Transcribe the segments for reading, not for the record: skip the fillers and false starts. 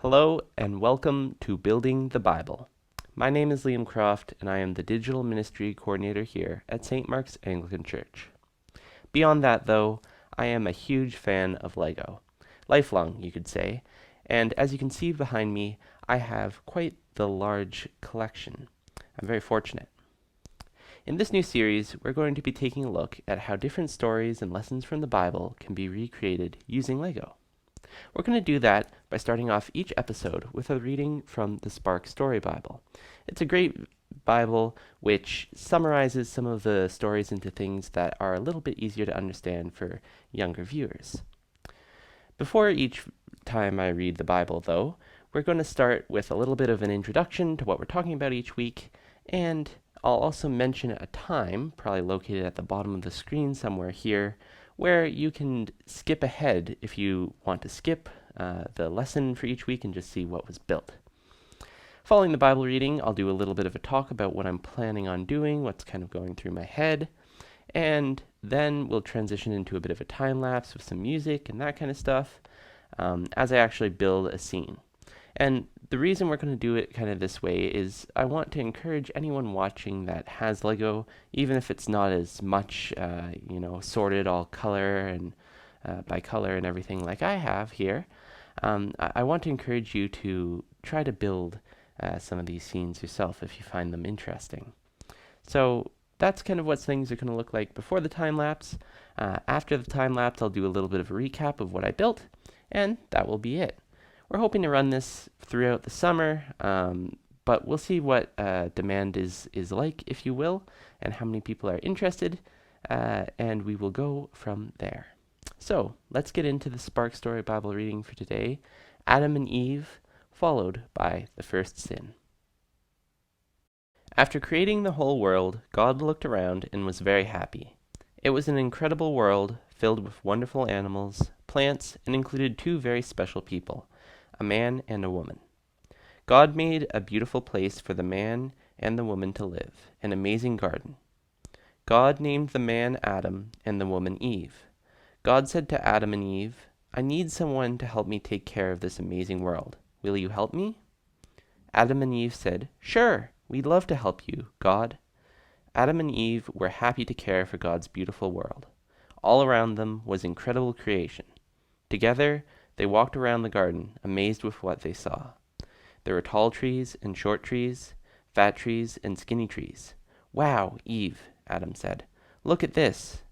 Hello and welcome to Building the Bible. My name is Liam Croft and I am the Digital Ministry Coordinator here at St. Mark's Anglican Church. Beyond that though, I am a huge fan of Lego. Lifelong, you could say, and as you can see behind me, I have quite the large collection. I'm very fortunate. In this new series, we're going to be taking a look at how different stories and lessons from the Bible can be recreated using Lego. We're going to do that by starting off each episode with a reading from the Spark Story Bible. It's a great Bible which summarizes some of the stories into things that are a little bit easier to understand for younger viewers. Before each time I read the Bible, though, we're going to start with a little bit of an introduction to what we're talking about each week, and I'll also mention a time, probably located at the bottom of the screen somewhere here, where you can skip ahead if you want to skip the lesson for each week and just see what was built. Following the Bible reading, I'll do a little bit of a talk about what I'm planning on doing, what's kind of going through my head, and then we'll transition into a bit of a time lapse with some music and that kind of stuff as I actually build a scene. And the reason we're going to do it kind of this way is I want to encourage anyone watching that has Lego, even if it's not as much, sorted all color and by color and everything like I have here. I want to encourage you to try to build some of these scenes yourself if you find them interesting. So that's kind of what things are going to look like before the time lapse. After the time lapse, I'll do a little bit of a recap of what I built, and that will be it. We're hoping to run this throughout the summer, but we'll see what demand is like, if you will, and how many people are interested, and we will go from there. So let's get into the Spark Story Bible reading for today, Adam and Eve, followed by the first sin. After creating the whole world, God looked around and was very happy. It was an incredible world filled with wonderful animals, plants, and included two very special people, a man and a woman. God made a beautiful place for the man and the woman to live, an amazing garden. God named the man Adam and the woman Eve. God said to Adam and Eve, "I need someone to help me take care of this amazing world. Will you help me?" Adam and Eve said, "Sure, we'd love to help you, God." Adam and Eve were happy to care for God's beautiful world. All around them was incredible creation. Together, they walked around the garden, amazed with what they saw. There were tall trees and short trees, fat trees and skinny trees. "Wow, Eve," Adam said. "Look at this.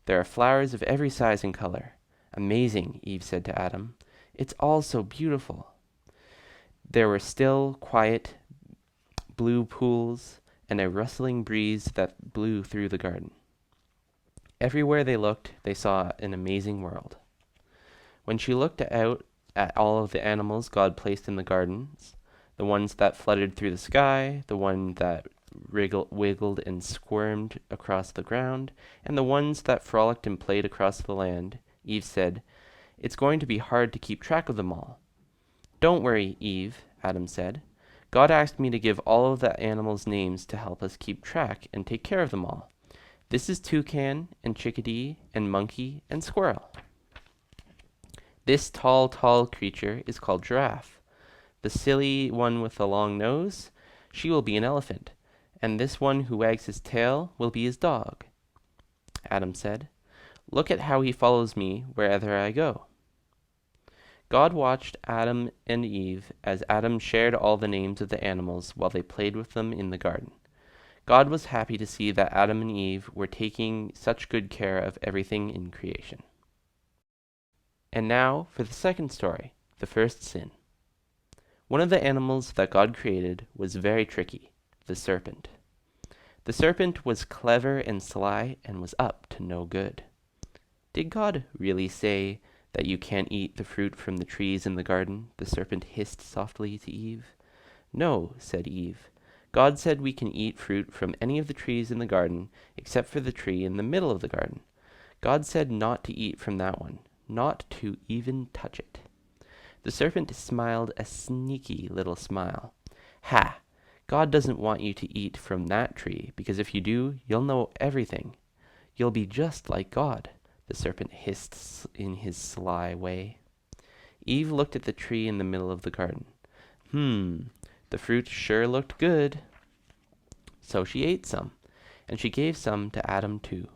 There are flowers of every size and color." "Amazing," Eve said to Adam. "It's all so beautiful." There were still, quiet, blue pools and a rustling breeze that blew through the garden. Everywhere they looked, they saw an amazing world. When she looked out at all of the animals God placed in the gardens, the ones that fluttered through the sky, the one that wiggled and squirmed across the ground, and the ones that frolicked and played across the land, Eve said, "It's going to be hard to keep track of them all." "Don't worry, Eve," Adam said. "God asked me to give all of the animals names to help us keep track and take care of them all. This is toucan and chickadee and monkey and squirrel. This tall creature is called giraffe. The silly one with the long nose, she will be an elephant, and this one who wags his tail will be his dog." Adam said, "Look at how he follows me wherever I go." God watched Adam and Eve as Adam shared all the names of the animals while they played with them in the garden. God was happy to see that Adam and Eve were taking such good care of everything in creation. And now for the second story, the first sin. One of the animals that God created was very tricky, the serpent. The serpent was clever and sly and was up to no good. "Did God really say that you can't eat the fruit from the trees in the garden?" the serpent hissed softly to Eve. "No," said Eve. "God said we can eat fruit from any of the trees in the garden except for the tree in the middle of the garden. God said not to eat from that one, not to even touch it." The serpent smiled a sneaky little smile. "Ha! God doesn't want you to eat from that tree, because if you do, you'll know everything. You'll be just like God," the serpent hissed in his sly way. Eve looked at the tree in the middle of the garden. The fruit sure looked good. So she ate some, and she gave some to Adam too.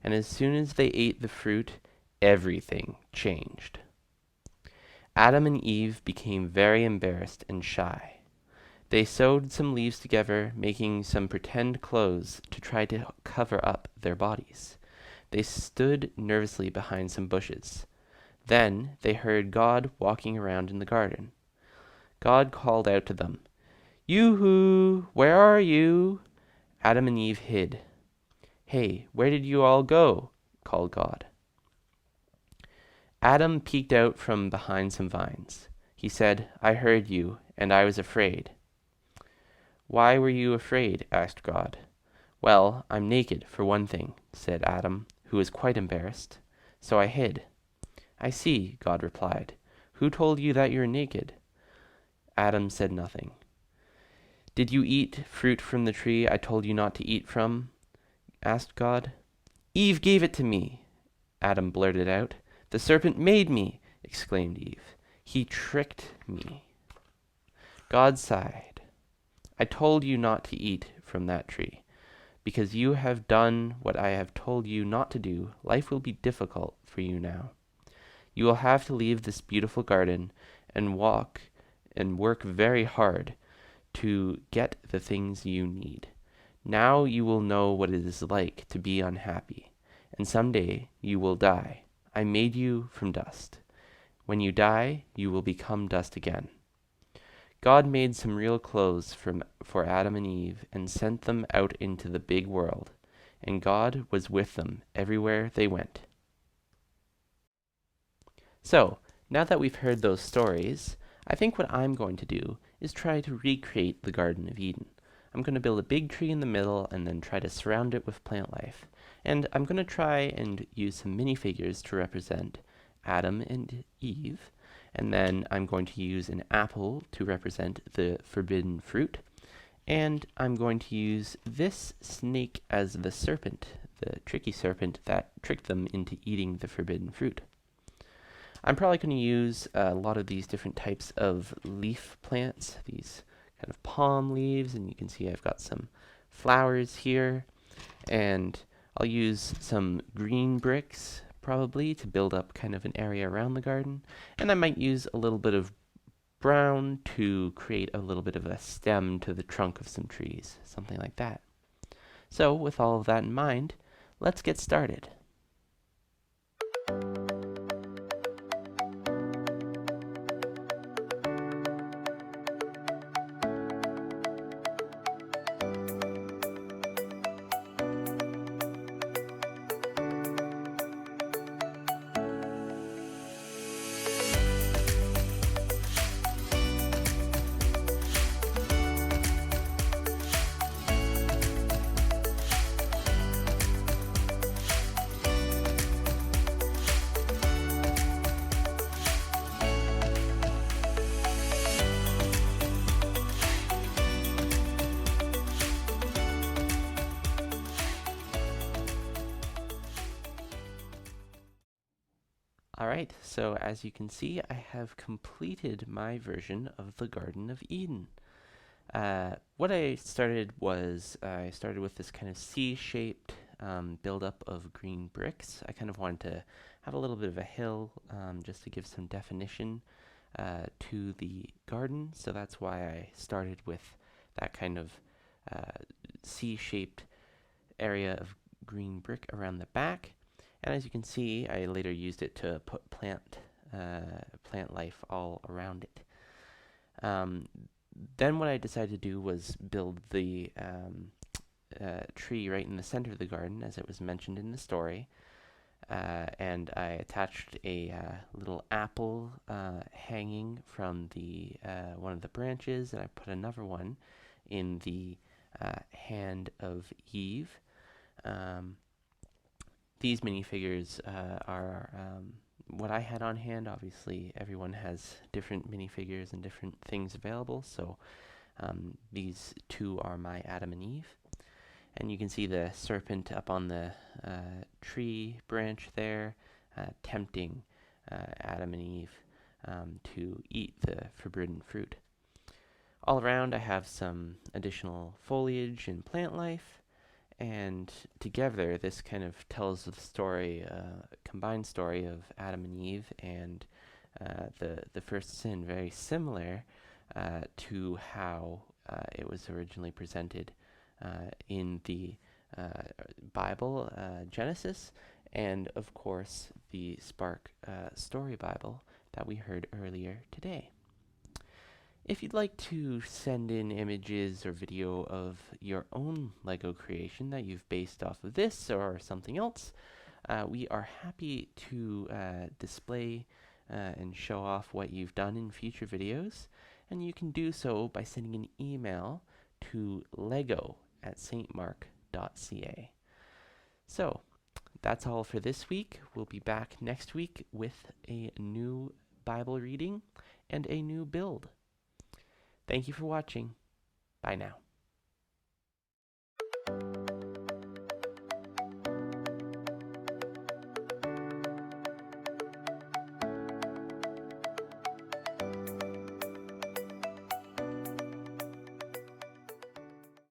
And as soon as they ate the fruit, everything changed. Adam and Eve became very embarrassed and shy. They sewed some leaves together, making some pretend clothes to try to cover up their bodies. They stood nervously behind some bushes. Then they heard God walking around in the garden. God called out to them, "Yoo-hoo, where are you?" Adam and Eve hid. "Hey, where did you all go?" called God. Adam peeked out from behind some vines. He said, "I heard you, and I was afraid." "Why were you afraid?" asked God. "Well, I'm naked, for one thing," said Adam, who was quite embarrassed. "So I hid." "I see," God replied. "Who told you that you're naked?" Adam said nothing. "Did you eat fruit from the tree I told you not to eat from?" asked God. "Eve gave it to me," Adam blurted out. "The serpent made me," exclaimed Eve. "He tricked me." God sighed. "I told you not to eat from that tree. Because you have done what I have told you not to do, life will be difficult for you now. You will have to leave this beautiful garden and work very hard to get the things you need. Now you will know what it is like to be unhappy, and someday you will die. I made you from dust. When you die, you will become dust again." God made some real clothes for Adam and Eve and sent them out into the big world, and God was with them everywhere they went. So, now that we've heard those stories, I think what I'm going to do is try to recreate the Garden of Eden. I'm going to build a big tree in the middle and then try to surround it with plant life. And I'm going to try and use some minifigures to represent Adam and Eve. And then I'm going to use an apple to represent the forbidden fruit. And I'm going to use this snake as the serpent, the tricky serpent that tricked them into eating the forbidden fruit. I'm probably going to use a lot of these different types of leaf plants, these kind of palm leaves, and you can see I've got some flowers here, and I'll use some green bricks probably to build up kind of an area around the garden, and I might use a little bit of brown to create a little bit of a stem to the trunk of some trees, something like that. So with all of that in mind, let's get started. Alright, so as you can see, I have completed my version of the Garden of Eden. What I started was, I started with this kind of C-shaped build-up of green bricks. I kind of wanted to have a little bit of a hill just to give some definition to the garden, so that's why I started with that kind of C-shaped area of green brick around the back. And as you can see, I later used it to put plant life all around it. Then what I decided to do was build the tree right in the center of the garden, as it was mentioned in the story. And I attached a little apple hanging from the one of the branches, and I put another one in the hand of Eve. These minifigures are what I had on hand. Obviously, everyone has different minifigures and different things available, so these two are my Adam and Eve. And you can see the serpent up on the tree branch there, tempting Adam and Eve to eat the forbidden fruit. All around I have some additional foliage and plant life, and together this kind of tells the story, combined story of Adam and Eve and the first sin, very similar to how it was originally presented in the Bible, Genesis, and of course the Spark Story Bible that we heard earlier today. If you'd like to send in images or video of your own Lego creation that you've based off of this or something else, we are happy to display and show off what you've done in future videos, and you can do so by sending an email to lego@stmark.ca. So, that's all for this week. We'll be back next week with a new Bible reading and a new build. Thank you for watching. Bye now.